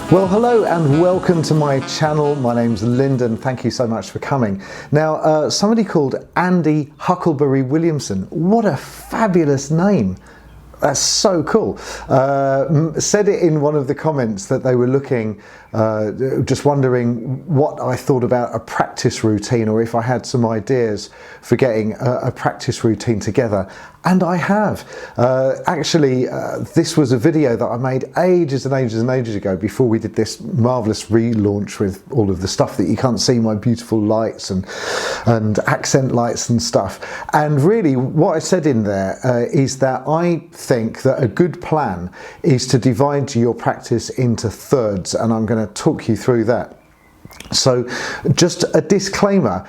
Well, hello and welcome to my channel. My name's Lyndon. Thank you so much for coming. Now, somebody called Andy Huckleberry Williamson. What a fabulous name. That's so cool. Said it in one of the comments that they were looking, just wondering what I thought about a practice routine, or if I had some ideas for getting a practice routine together. And I have. Actually, this was a video that I made ages and ages and ages ago before we did this marvellous relaunch with all of the stuff that you can't see, my beautiful lights and accent lights and stuff. And really what I said in there is that I think that a good plan is to divide your practice into thirds, and I'm going to talk you through that. So just a disclaimer.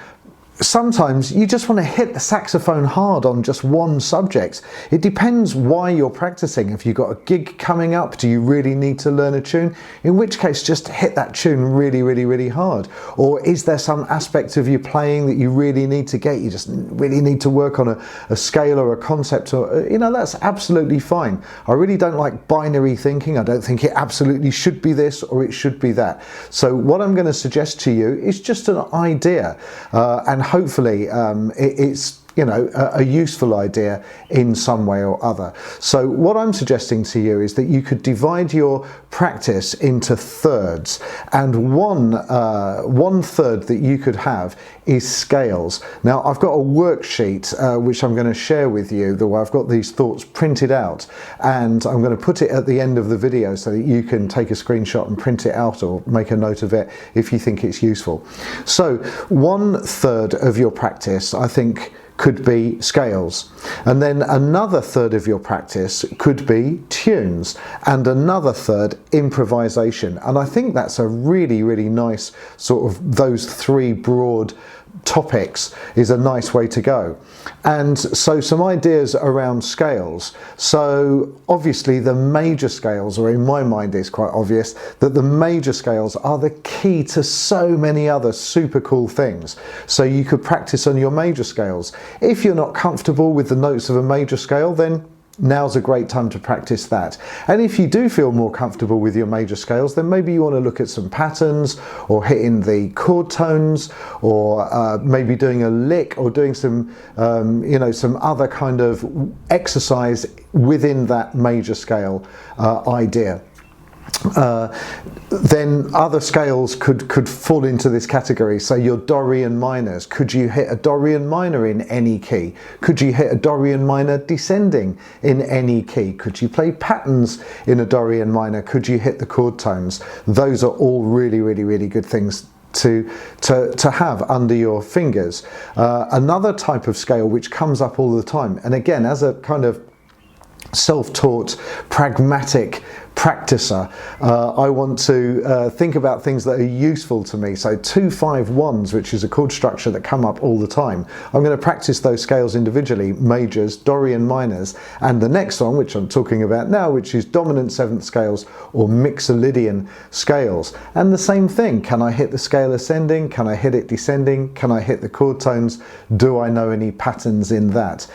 Sometimes you just want to hit the saxophone hard on just one subject. It depends why you're practicing. If you've got a gig coming up, do you really need to learn a tune? In which case, just hit that tune really, really, really hard. Or is there some aspect of your playing that you really need to get? You just really need to work on a scale or a concept, or, that's absolutely fine. I really don't like binary thinking. I don't think it absolutely should be this or it should be that. So what I'm going to suggest to you is just an idea, and hopefully it's a useful idea in some way or other. So what I'm suggesting to you is that you could divide your practice into thirds, and one third that you could have is scales. Now I've got a worksheet which I'm going to share with you, the way I've got these thoughts printed out, and I'm going to put it at the end of the video so that you can take a screenshot and print it out or make a note of it if you think it's useful. So 1/3 of your practice, I think, could be scales, and then another third of your practice could be tunes, and another third improvisation. And I think that's a really, really nice sort of, those three broad topics is a nice way to go. And so some ideas around scales. So obviously the major scales, or in my mind it's quite obvious that the major scales are the key to so many other super cool things. So you could practice on your major scales. If you're not comfortable with the notes of a major scale, then now's a great time to practice that. And if you do feel more comfortable with your major scales, then maybe you want to look at some patterns, or hitting the chord tones, or maybe doing a lick, or doing some some other kind of exercise within that major scale idea. Then other scales could fall into this category. So your Dorian minors, could you hit a Dorian minor in any key? Could you hit a Dorian minor descending in any key? Could you play patterns in a Dorian minor? Could you hit the chord tones? Those are all really, really, really good things to have under your fingers. Another type of scale which comes up all the time, and again, as a kind of self-taught pragmatic practicer, I want to think about things that are useful to me. So 2-5-1s, which is a chord structure that come up all the time, I'm going to practice those scales individually: majors, Dorian minors, and the next one, which I'm talking about now, which is dominant seventh scales or Mixolydian scales. And the same thing, can I hit the scale ascending? Can I hit it descending? Can I hit the chord tones? Do I know any patterns in that?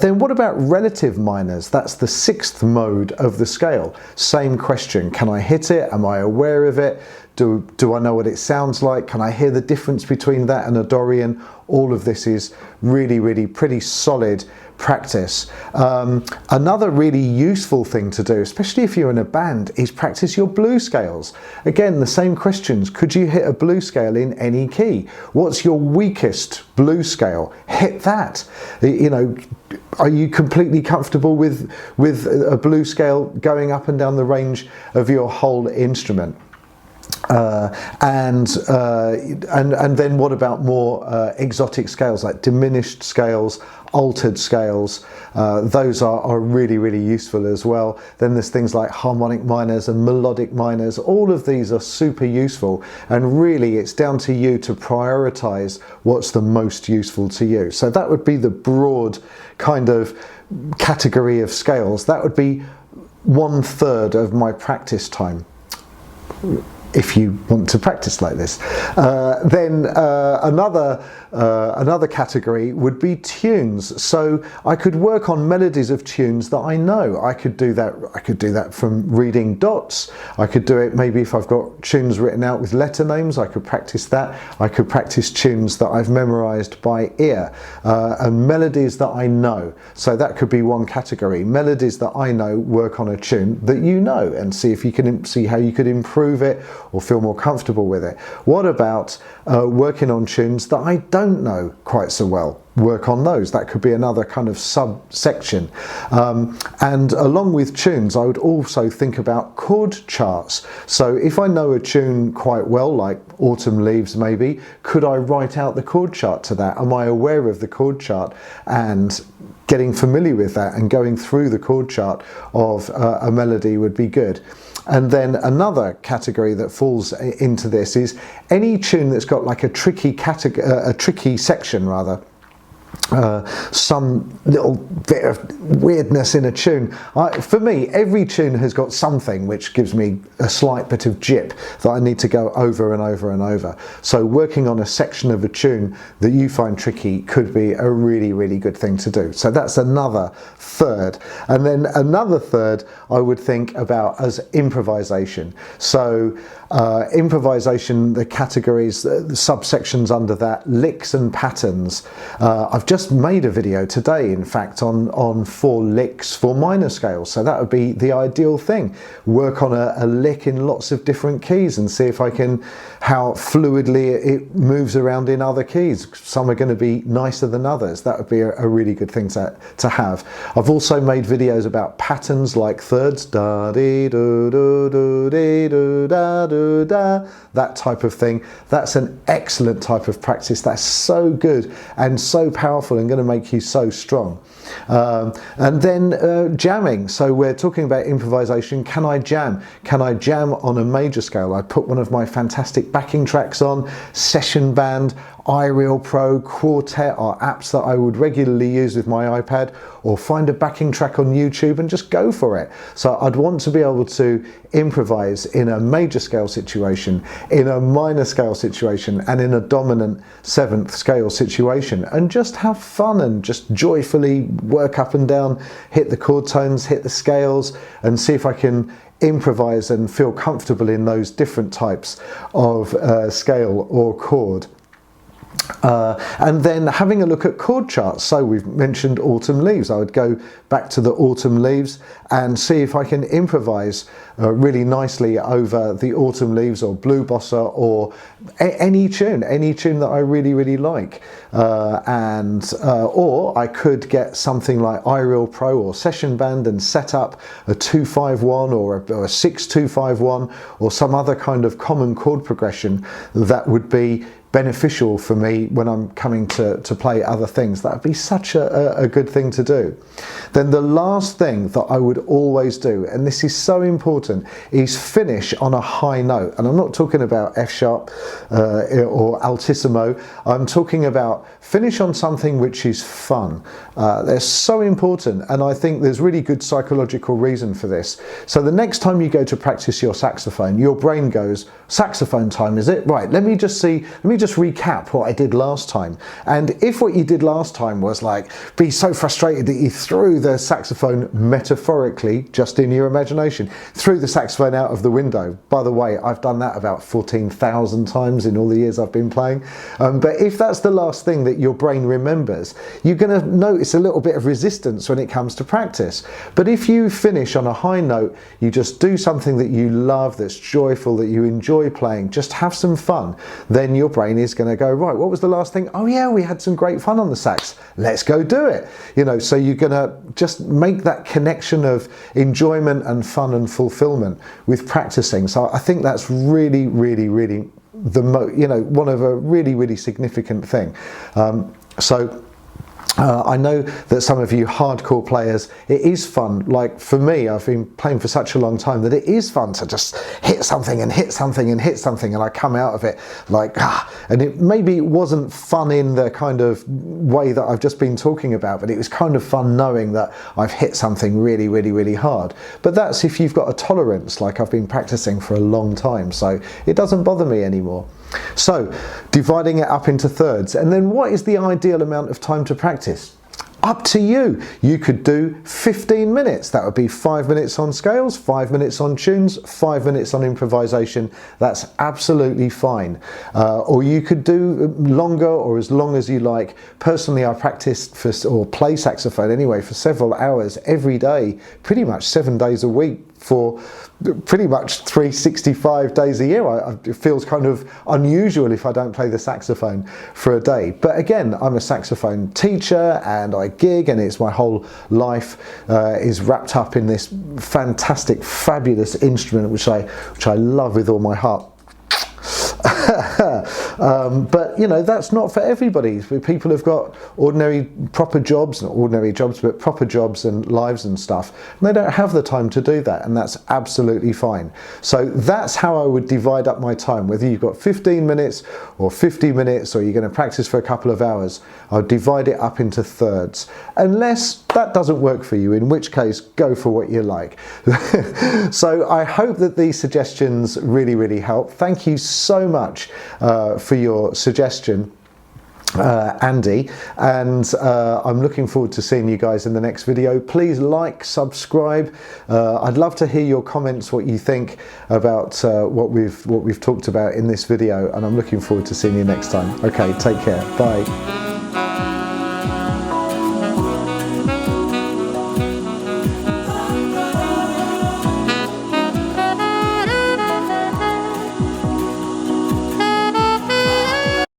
Then what about relative minors? That's the sixth mode of the scale. Same question, can I hit it? Am I aware of it? Do I know what it sounds like? Can I hear the difference between that and a Dorian? All of this is really, really pretty solid practice. Another really useful thing to do, especially if you're in a band, is practice your blues scales. Again, the same questions. Could you hit a blues scale in any key? What's your weakest blues scale? Hit that. Are you completely comfortable with a blues scale going up and down the range of your whole instrument? And then what about more exotic scales like diminished scales, altered scales? Those are really, really useful as well. Then there's things like harmonic minors and melodic minors. All of these are super useful, and really it's down to you to prioritize what's the most useful to you. So that would be the broad kind of category of scales. That would be 1/3 of my practice time. if you want to practice like this. Then another category would be tunes. So I could work on melodies of tunes that I know. I could do that from reading dots. I could do it maybe if I've got tunes written out with letter names. I could practice that. I could practice tunes that I've memorized by ear, and melodies that I know. So that could be one category. Melodies that I know, work on a tune that you know, and see if you can see how you could improve it or feel more comfortable with it. What about working on tunes that I don't know quite so well? Work on those. That could be another kind of subsection. And along with tunes, I would also think about chord charts. So if I know a tune quite well, like Autumn Leaves maybe, could I write out the chord chart to that? Am I aware of the chord chart and getting familiar with that and going through the chord chart of a melody would be good. And then another category that falls into this is any tune that's got like a tricky section rather. Some little bit of weirdness in a tune. For me, every tune has got something which gives me a slight bit of jip that I need to go over and over and over. So working on a section of a tune that you find tricky could be a really, really good thing to do. So that's another third. And then another third I would think about as improvisation. So improvisation, the categories, the subsections under that, licks and patterns. I've just made a video today, in fact, on 4 licks for minor scales. So that would be the ideal thing. Work on a lick in lots of different keys and see if I can, how fluidly it moves around in other keys. Some are going to be nicer than others. That would be a really good thing to have. I've also made videos about patterns like thirds, da dee do do do dee do da do da, that type of thing. That's an excellent type of practice. That's so good and so powerful and going to make you so strong. And then jamming. So we're talking about improvisation. Can I jam? Can I jam on a major scale? I put one of my fantastic backing tracks on, Session Band, iReal Pro, Quartet are apps that I would regularly use with my iPad, or find a backing track on YouTube and just go for it. So I'd want to be able to improvise in a major scale situation, in a minor scale situation, and in a dominant 7th scale situation, and just have fun and just joyfully work up and down, hit the chord tones, hit the scales, and see if I can improvise and feel comfortable in those different types of scale or chord. And then having a look at chord charts. So we've mentioned Autumn Leaves. I would go back to the Autumn Leaves and see if I can improvise really nicely over the Autumn Leaves or Blue Bossa or any tune that I really, really like. Or I could get something like iReal Pro or Session Band and set up a 2-5-1 or a 6-2-5-1 or some other kind of common chord progression that would be beneficial for me when I'm coming to play other things. That would be such a good thing to do. Then the last thing that I would always do, and this is so important, is finish on a high note. And I'm not talking about F sharp or altissimo. I'm talking about finish on something which is fun. They're so important, and I think there's really good psychological reason for this. So the next time you go to practice your saxophone, your brain goes, saxophone time, is it? Right, let me just recap what I did last time. And if what you did last time was like be so frustrated that you threw the saxophone, metaphorically, just in your imagination, threw the saxophone out of the window. By the way, I've done that about 14,000 times in all the years I've been playing. But if that's the last thing that your brain remembers, you're going to notice a little bit of resistance when it comes to practice. But if you finish on a high note, you just do something that you love, that's joyful, that you enjoy playing, just have some fun, then your brain is going to go, right, what was the last thing? Oh yeah, we had some great fun on the sax. Let's go do it. You know, so you're going to just make that connection of enjoyment and fun and fulfillment with practicing. So I think that's really, really, really one of a really, really significant thing. So I know that some of you hardcore players, it is fun. Like for me, I've been playing for such a long time that it is fun to just hit something and hit something and hit something, and I come out of it like, and it maybe wasn't fun in the kind of way that I've just been talking about, but it was kind of fun knowing that I've hit something really, really, really hard. But that's if you've got a tolerance, like I've been practicing for a long time, so it doesn't bother me anymore. So dividing it up into thirds, and then what is the ideal amount of time to practice? Up to you. You could do 15 minutes. That would be 5 minutes on scales, 5 minutes on tunes, 5 minutes on improvisation. That's absolutely fine. Or you could do longer or as long as you like. Personally, I practiced or play saxophone anyway for several hours every day, pretty much 7 days a week for pretty much 365 days a year. It feels kind of unusual if I don't play the saxophone for a day. But again, I'm a saxophone teacher and I gig, and it's my whole life is wrapped up in this fantastic, fabulous instrument, which I love with all my heart. But you know, that's not for everybody. People have got proper jobs, not ordinary jobs, but proper jobs and lives and stuff, and they don't have the time to do that, and that's absolutely fine. So that's how I would divide up my time. Whether you've got 15 minutes or 50 minutes, or you're going to practice for a couple of hours, I'll divide it up into thirds, unless that doesn't work for you, in which case go for what you like. So I hope that these suggestions really, really help. Thank you so much for your suggestion, Andy, and I'm looking forward to seeing you guys in the next video. Please like, subscribe. I'd love to hear your comments, what you think about what we've talked about in this video, and I'm looking forward to seeing you next time. Okay, take care. Bye.